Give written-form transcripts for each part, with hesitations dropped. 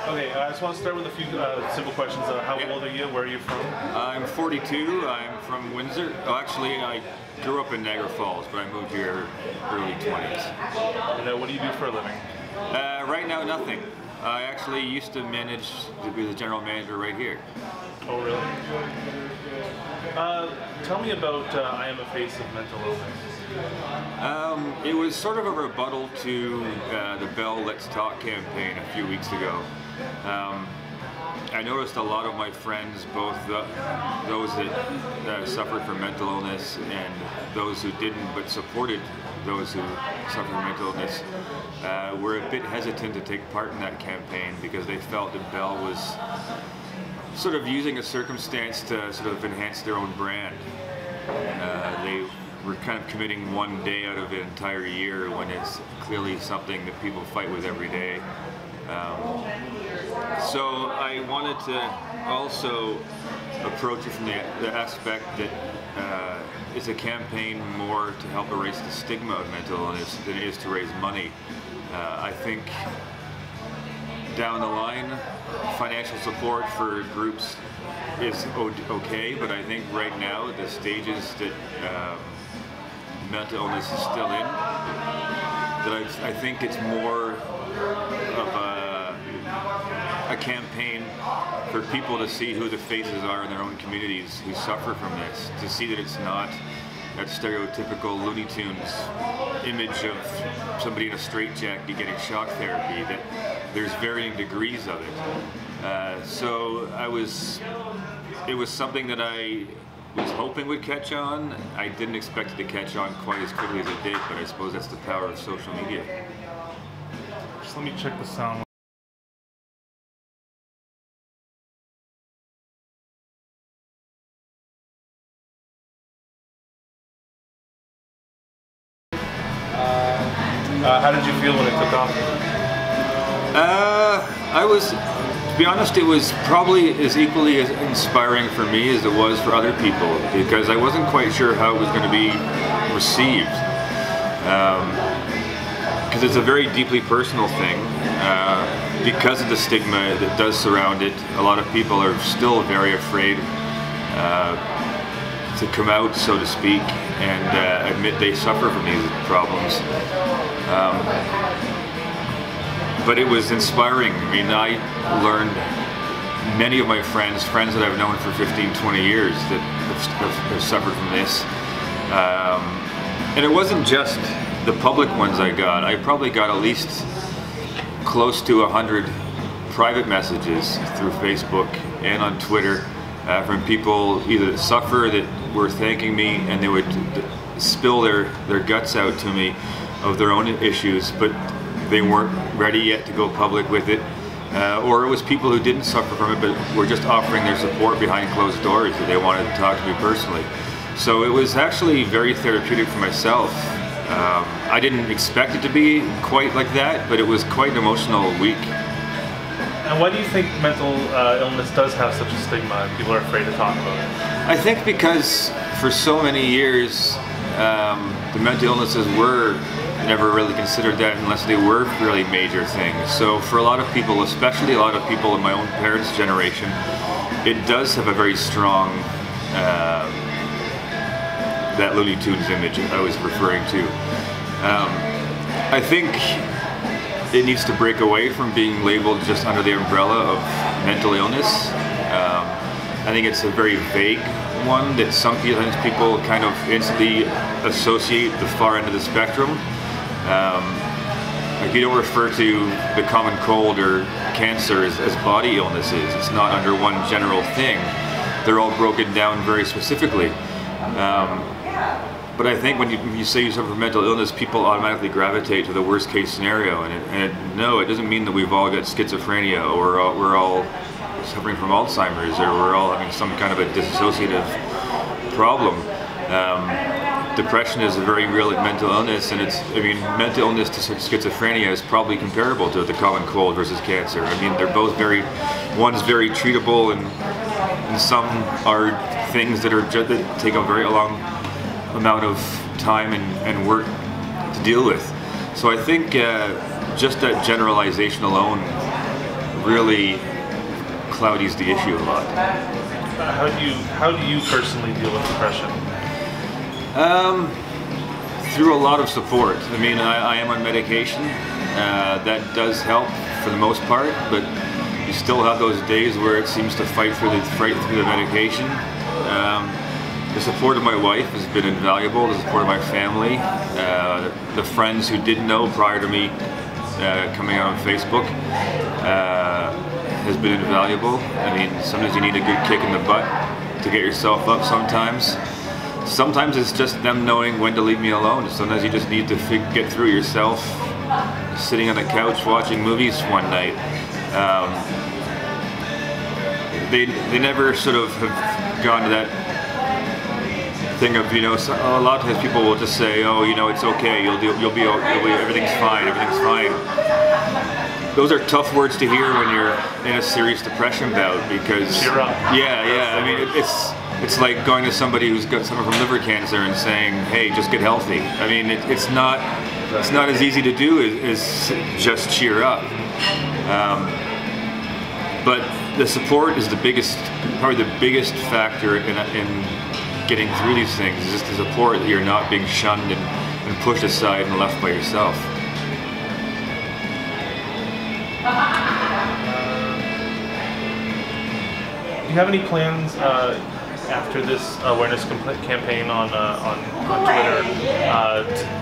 Okay, I just want to start with a few simple questions. How old are you? Where are you from? I'm 42. I'm from Windsor. Oh, actually, I grew up in Niagara Falls, but I moved here early 20s. And what do you do for a living? Right now, nothing. I actually used to be the general manager right here. Oh, really? Tell me about I Am a Face of Mental Illness. It was sort of a rebuttal to the Bell Let's Talk campaign a few weeks ago. I noticed a lot of my friends, both those that suffered from mental illness and those who didn't but supported those who suffered from mental illness, were a bit hesitant to take part in that campaign because they felt that Bell was sort of using a circumstance to sort of enhance their own brand. They were kind of committing one day out of an entire year when it's clearly something that people fight with every day. So I wanted to also approach it from the aspect that it's a campaign more to help erase the stigma of mental illness than it is to raise money. I think down the line, financial support for groups is okay, but I think right now, the stages that mental illness is still in, that I think it's more of a campaign for people to see who the faces are in their own communities who suffer from this, to see that it's not that stereotypical Looney Tunes image of somebody in a straitjacket getting shock therapy, that there's varying degrees of it. So it was something that I was hoping would catch on. I didn't expect it to catch on quite as quickly as it did, but I suppose that's the power of social media. Just let me check the sound. How did you feel when it took off? To be honest, it was probably as equally as inspiring for me as it was for other people, because I wasn't quite sure how it was going to be received. Because it's a very deeply personal thing. Because of the stigma that does surround it, a lot of people are still very afraid to come out, so to speak, and admit they suffer from these problems. But it was inspiring. I mean, I learned many of my friends that I've known for 15, 20 years that have suffered from this. And it wasn't just the public ones I got. I probably got at least close to 100 private messages through Facebook and on Twitter from people either that suffer, that were thanking me, and they would spill their guts out to me of their own issues, but they weren't ready yet to go public with it. Or it was people who didn't suffer from it, but were just offering their support behind closed doors, that they wanted to talk to me personally. So it was actually very therapeutic for myself. I didn't expect it to be quite like that, but it was quite an emotional week. And why do you think mental illness does have such a stigma and people are afraid to talk about it? I think because for so many years, the mental illnesses were never really considered that unless they were really major things. So for a lot of people, especially a lot of people in my own parents' generation, it does have a very strong, that Looney Tunes image I was referring to. I think it needs to break away from being labeled just under the umbrella of mental illness. I think it's a very vague one that sometimes people kind of instantly associate the far end of the spectrum. Like, you don't refer to the common cold or cancer as body illnesses. It's not under one general thing. They're all broken down very specifically. But I think when you say you suffer from mental illness, people automatically gravitate to the worst case scenario. And no, it doesn't mean that we've all got schizophrenia, or we're all suffering from Alzheimer's, or we're all having some kind of a dissociative problem. Depression is a very real mental illness, and mental illness to schizophrenia is probably comparable to the common cold versus cancer. I mean, they're both one's very treatable, and some are things that take a very long amount of time and work to deal with. So I think just that generalization alone of really cloudies the issue a lot. How do you personally deal with depression? Through a lot of support. I mean, I am on medication. That does help for the most part, but you still have those days where it seems to fight through the medication. The support of my wife has been invaluable. The support of my family, the friends who didn't know prior to me coming out on Facebook, has been invaluable. I mean, sometimes you need a good kick in the butt to get yourself up sometimes. Sometimes it's just them knowing when to leave me alone. Sometimes you just need to get through yourself, sitting on the couch watching movies one night. They never sort of have gone to that thing of, you know, a lot of times people will just say, oh, you know, it's okay, everything's fine, everything's fine. Those are tough words to hear when you're in a serious depression bout, because cheer up. Yeah. I mean, it's like going to somebody who's got someone from liver cancer and saying, hey, just get healthy. I mean, it's not as easy to do as just cheer up. But the support is probably the biggest factor in getting through these things. Is just the support that you're not being shunned and pushed aside and left by yourself. Do you have any plans after this awareness campaign on Twitter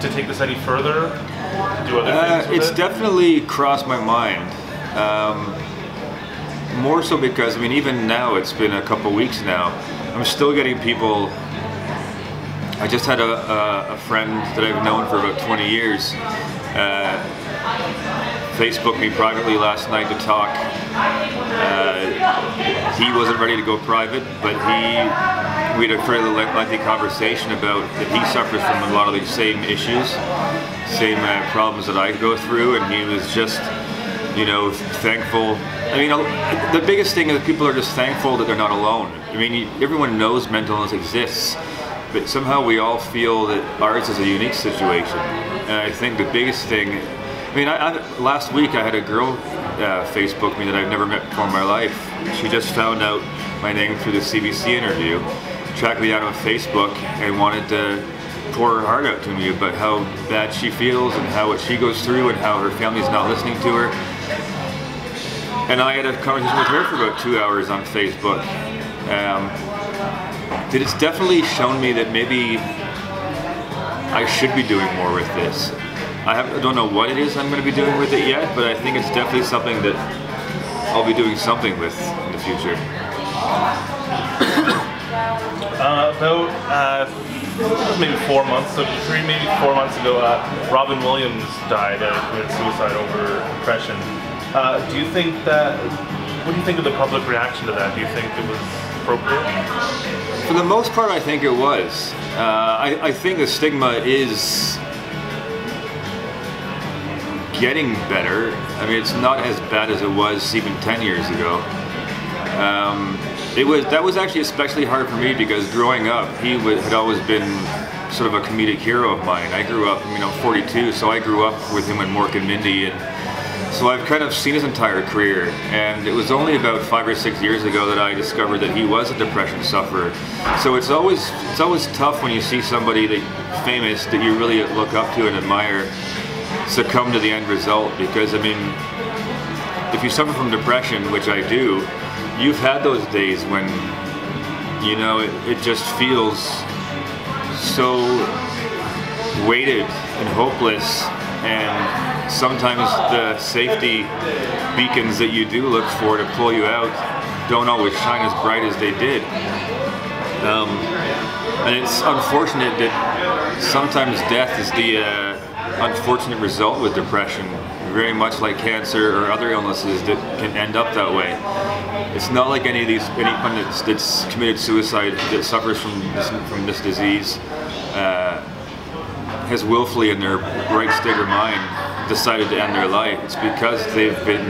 to take this any further? To do other things with it's definitely crossed my mind. More so because, I mean, even now, it's been a couple weeks now, I'm still getting people. I just had a friend that I've known for about 20 years Facebook me privately last night to talk. He wasn't ready to go private, but we had a fairly lengthy conversation about that he suffers from a lot of these same issues, same problems that I go through, and he was just, you know, thankful. I mean, the biggest thing is that people are just thankful that they're not alone. I mean, everyone knows mental illness exists, but somehow we all feel that ours is a unique situation. And I think the biggest thing, I mean, last week I had a girl Facebook me that I've never met before in my life. She just found out my name through the CBC interview, tracked me down on Facebook, and wanted to pour her heart out to me about how bad she feels and what she goes through and how her family's not listening to her. And I had a conversation with her for about 2 hours on Facebook. It's definitely shown me that maybe I should be doing more with this. I don't know what it is I'm going to be doing with it yet, but I think it's definitely something that I'll be doing something with in the future. Maybe 4 months, maybe 4 months ago, Robin Williams died, committed suicide over depression. Do you think that, what do you think of the public reaction to that? Do you think it was appropriate? For the most part, I think it was. I think the stigma is getting better. I mean, it's not as bad as it was even 10 years ago. That was actually especially hard for me because growing up, he had always been sort of a comedic hero of mine. I grew up, you know, 42, so I grew up with him and Mork and Mindy, and so I've kind of seen his entire career. And it was only about 5 or 6 years ago that I discovered that he was a depression sufferer. So it's always tough when you see somebody famous that you really look up to and admire succumb to the end result, because I mean, if you suffer from depression, which I do, you've had those days when, you know, it just feels so weighted and hopeless, and sometimes the safety beacons that you do look for to pull you out don't always shine as bright as they did. And it's unfortunate that sometimes death is the unfortunate result with depression, very much like cancer or other illnesses that can end up that way. It's not like anyone that's committed suicide that suffers from this disease has willfully in their right state of mind decided to end their life. It's because they've been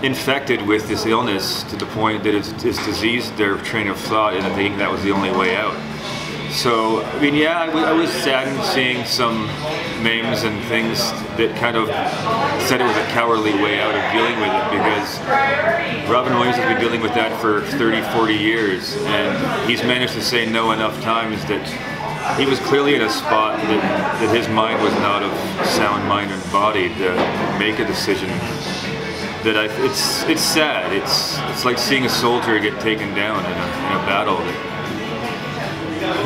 infected with this illness to the point that it's diseased their train of thought and thinking that was the only way out. So, I mean, yeah, I was saddened seeing some memes and things that kind of said it was a cowardly way out of dealing with it, because Robin Williams has been dealing with that for 30, 40 years, and he's managed to say no enough times that he was clearly in a spot that his mind was not of sound mind and body to make a decision. It's sad. It's like seeing a soldier get taken down in a battle.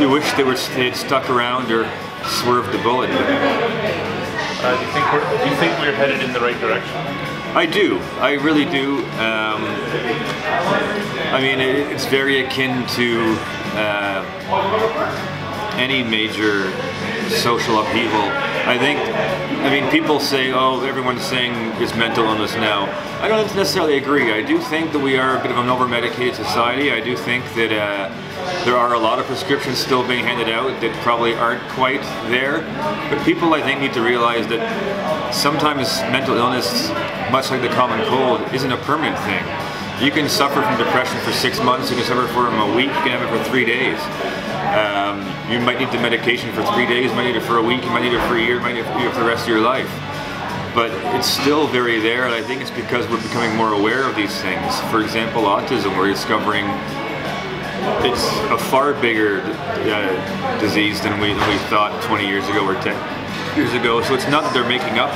You wish they had stuck around or swerved the bullet. Do you think we're headed in the right direction? I do. I really do. I mean, it's very akin to any major social upheaval. I mean, people say, oh, everyone's saying it's mental illness now. I don't necessarily agree. I do think that we are a bit of an over-medicated society. I do think that there are a lot of prescriptions still being handed out that probably aren't quite there. But people, I think, need to realize that sometimes mental illness, much like the common cold, isn't a permanent thing. You can suffer from depression for 6 months, you can suffer from a week, you can have it for 3 days. You might need the medication for 3 days, you might need it for a week, you might need it for a year, you might need it for the rest of your life. But it's still very there, and I think it's because we're becoming more aware of these things. For example, autism, we're discovering it's a far bigger disease than we thought 20 years ago or 10 years ago. So it's not that they're making up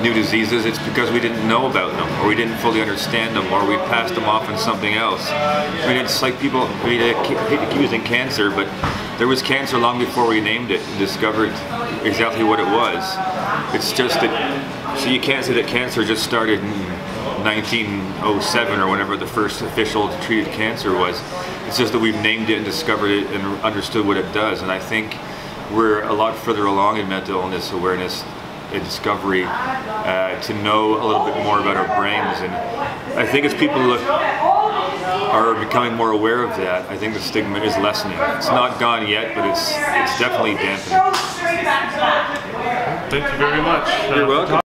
new diseases, it's because we didn't know about them, or we didn't fully understand them, or we passed them off on something else. I mean, it's like people, I mean, I hate to keep using cancer, but there was cancer long before we named it and discovered exactly what it was. It's just that, so you can't say that cancer just started in 1907 or whenever the first official treated cancer was. It's just that we've named it and discovered it and understood what it does. And I think we're a lot further along in mental illness awareness and discovery to know a little bit more about our brains. And I think as people are becoming more aware of that, I think the stigma is lessening. It's not gone yet, but it's definitely dampening. Thank you very much. You're welcome.